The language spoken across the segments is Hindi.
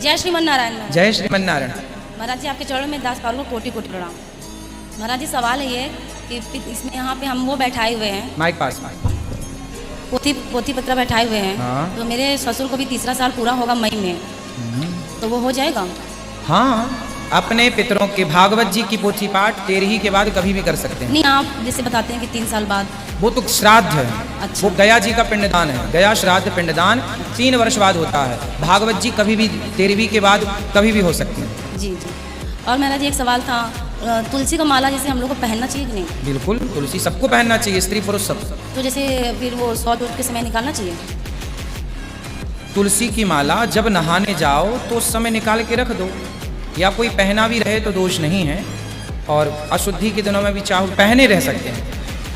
जय श्रीमन नारायण। जय श्रीमन नारायण। महाराज जी आपके चरणों में दास पाल को कोटि कोटि प्रणाम। महाराज जी सवाल है ये कि इसमें यहाँ पे हम वो बैठाए हुए हैं, माइक पास। पोथी पत्र बैठाए हुए हैं। हाँ। तो मेरे ससुर को भी 3रा साल पूरा होगा मई में, तो वो हो जाएगा? हाँ, अपने पितरों के भागवत जी की पोथी पाठ 13 के बाद कभी भी कर सकते हैं। नहीं, आप जैसे बताते हैं कि 3 साल बाद। वो तो श्राद्ध है। अच्छा। वो गया जी का पिंडदान है। गया श्राद्ध पिंडदान 3 वर्ष बाद होता है। भागवत जी कभी भी 13वीं के बाद कभी भी हो सकती है। जी जी। और महाराज जी एक सवाल था, तुलसी का माला जैसे हम लोग को पहनना चाहिए कि नहीं? बिल्कुल, तुलसी सबको पहनना चाहिए, स्त्री पुरुष सब। तो जैसे फिर वो 100 जोत के समय निकालना चाहिए? तुलसी की माला जब नहाने जाओ तो उस समय निकाल के रख दो, या कोई पहना भी रहे तो दोष नहीं है। और अशुद्धि के दिनों में भी चाहो पहने रह सकते हैं,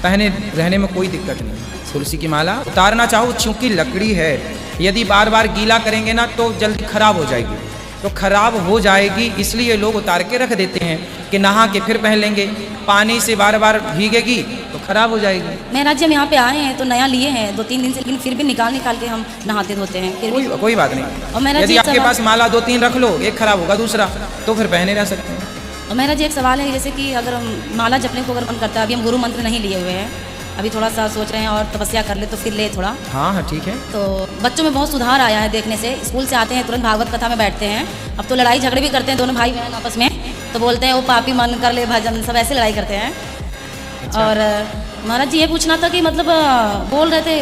पहने रहने में कोई दिक्कत नहीं। तुलसी की माला उतारना चाहो, चूंकि लकड़ी है, यदि बार बार गीला करेंगे ना तो जल्दी खराब हो जाएगी, तो खराब हो जाएगी, इसलिए लोग उतार के रख देते हैं कि नहा के फिर पहन लेंगे। पानी से बार बार भीगेगी तो खराब हो जाएगी। महाराज जी हम यहाँ पे आए हैं तो नया लिए हैं 2-3 दिन से, लेकिन फिर भी निकाल के हम नहाते धोते हैं, फिर भी कोई बात नहीं। और महाराज यदि जी आपके पास माला 2-3 रख लो, एक खराब होगा दूसरा, तो फिर पहने रह सकते हैं। और महाराज जी एक सवाल है, जैसे कि अगर माला जपने को अगर मन करता है, अभी हम गुरु मंत्र नहीं लिए हुए हैं, अभी थोड़ा सा सोच रहे हैं और तपस्या कर ले तो फिर ले थोड़ा। हाँ हाँ ठीक है। तो बच्चों में बहुत सुधार आया है देखने से, स्कूल से आते हैं तुरंत भागवत कथा में बैठते हैं। अब तो लड़ाई झगड़े भी करते हैं दोनों भाई बहन आपस में, तो बोलते हैं वो पापी मन कर ले भजन, सब ऐसे लड़ाई करते हैं। अच्छा। और महाराज जी ये पूछना था कि मतलब बोल रहे थे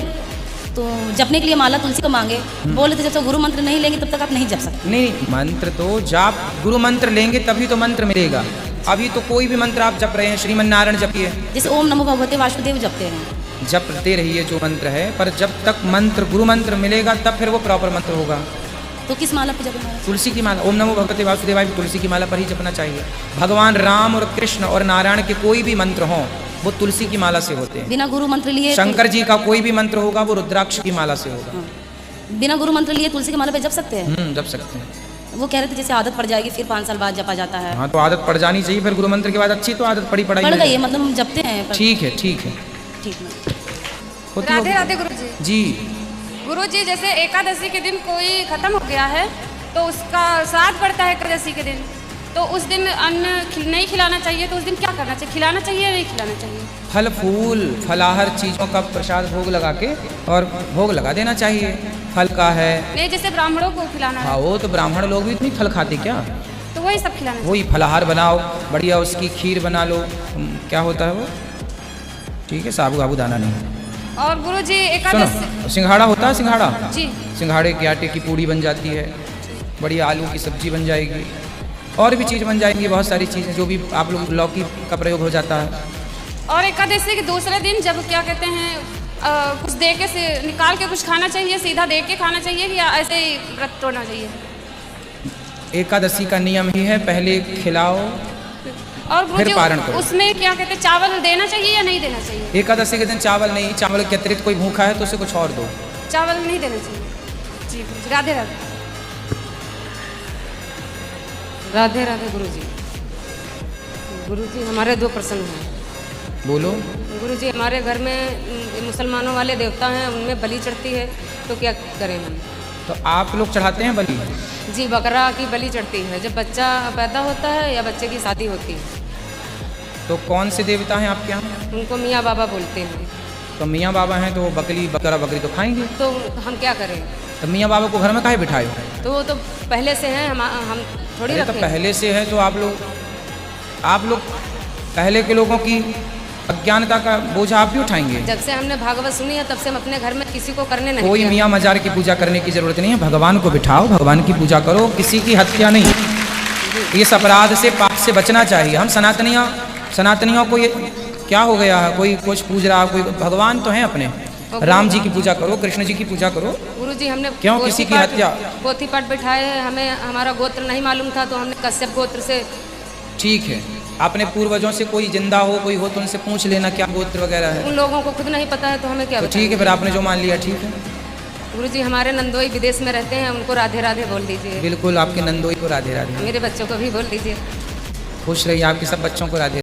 तो जपने के लिए माला तुलसी को मांगे, बोल रहे थे जब तक गुरु मंत्र नहीं लेंगे तब तक आप नहीं जप सकते। नहीं, मंत्र तो जाप गुरु मंत्र लेंगे तभी तो मंत्र मिलेगा। अभी तो कोई भी मंत्र आप जप रहे हैं, श्रीमन नारायण जपिए, जैसे ओम नमो भगवते वासुदेव जपते हैं, जपते रहिए जो मंत्र है, पर जब तक मंत्र गुरु मंत्र मिलेगा तब फिर वो प्रॉपर मंत्र होगा। तो किस माला पे जपना है? तुलसी की माला, ओम नमो भगवते वासुदेवाय, तुलसी की माला पर ही जपना चाहिए। भगवान राम और कृष्ण और नारायण के कोई भी मंत्र हों वो तुलसी की माला से होते हैं। बिना गुरु मंत्र लिए शंकर जी का कोई भी मंत्र होगा वो रुद्राक्ष की माला से होगा। हाँ। बिना गुरु मंत्र लिए तुलसी की माला पे जप सकते हैं? जप सकते हैं। वो कह रहे थे जैसे आदत पड़ जाएगी फिर 5 साल बाद जपा जाता है। हाँ तो आदत पड़ जानी चाहिए, फिर गुरु मंत्र के बाद अच्छी तो आदत पड़ गई है, मतलब हम जपते हैं। ठीक है ठीक है ठीक है। राधे राधे गुरु जी। जी गुरु जी जैसे एकादशी के दिन कोई खत्म हो गया है तो उसका श्राद्ध पड़ता है एकादशी के दिन, तो उस दिन अन्न नहीं खिलाना चाहिए, तो उस दिन क्या करना चाहिए? खिलाना चाहिए या नहीं खिलाना चाहिए? फल फूल फलाहार चीज़ों का प्रसाद भोग लगा के और भोग लगा देना चाहिए। फल का है, नहीं जैसे ब्राह्मणों को खिलाना हाँ है, वो तो ब्राह्मण लोग भी इतनी फल खाते क्या, तो वही सब खिलाना वही फलाहार बनाओ बढ़िया, उसकी खीर बना लो, क्या होता है वो, ठीक है, साबू आबू दाना नहीं। चाहिए। और गुरु जी सुनो, एकादशी सिंघाड़ा होता है, सिंघाड़ा, जी सिंघाड़े के आटे की पूड़ी बन जाती है, बढ़िया आलू की सब्जी बन जाएगी, और भी चीज़ बन जाएंगी, बहुत सारी चीज़ें जो भी आप लोग, लौकी का प्रयोग हो जाता है। और एकादशी के दूसरे दिन जब क्या कहते हैं कुछ दे के से निकाल के कुछ खाना चाहिए, सीधा दे के खाना चाहिए या ऐसे ही व्रत तोड़ना चाहिए? एकादशी का नियम ही है, पहले खिलाओ और गुरु फिर जी पारण करो। उसमें क्या कहते हैं चावल देना चाहिए या नहीं देना चाहिए? एकादशी के दिन चावल नहीं, चावल के अतिरिक्त कोई भूखा है तो उसे कुछ और दो। चावल नहीं देना चाहिए। जी गुरु जी, राधे राधे। राधे राधे गुरुजी। गुरुजी हमारे 2 प्रश्न हैं। बोलो। गुरुजी हमारे घर में मुसलमानों वाले देवता हैं, उनमें बलि चढ़ती है, तो क्या करें हम? तो आप लोग चढ़ाते हैं बलि? जी बकरा की बलि चढ़ती है जब बच्चा पैदा होता है या बच्चे की शादी होती है। तो कौन से देवता हैं आपके यहाँ? उनको मियाँ बाबा बोलते हैं। तो मियाँ बाबा हैं तो वो बकरी बकरा बकरी तो खाएंगे। तो हम क्या करें? तो मियाँ बाबा को घर में काहे बिठाए हो? तो वो तो पहले से हैं, हम थोड़ी अरे तो रखें। पहले से है तो आप लोग पहले के लोगों की अज्ञानता का बोझ आप भी उठाएंगे। जब से हमने भागवत सुनी है तब से हम अपने घर में किसी को करने नहीं कोई दिया। मियाँ मजार की पूजा करने की जरूरत नहीं है, भगवान को बिठाओ, भगवान की पूजा करो, किसी की हत्या नहीं। इस अपराध से, पाप से बचना चाहिए। हम सनातनियों को ये क्या हो गया है, कोई कुछ पूज रहा, कोई भगवान तो है अपने, राम जी की पूजा करो, कृष्ण जी की पूजा करो। गुरु जी हमने क्यों किसी की हत्या? पोथी पाठ बिठाए हैं, हमें हमारा गोत्र नहीं मालूम था तो हमने कश्यप गोत्र से। ठीक है, अपने पूर्वजों से कोई जिंदा हो कोई हो तो उनसे पूछ लेना क्या गोत्र वगैरह है। उन लोगों को खुद नहीं पता है तो हमें क्या तो बताएं? ठीक है, फिर आपने जो मान लिया ठीक है। गुरु जी हमारे नंदोई विदेश में रहते हैं, उनको राधे राधे बोल दीजिए। बिल्कुल, आपके नंदोई को राधे राधे। मेरे बच्चों को भी बोल दीजिए। खुश रहिए, आपके सब बच्चों को राधे।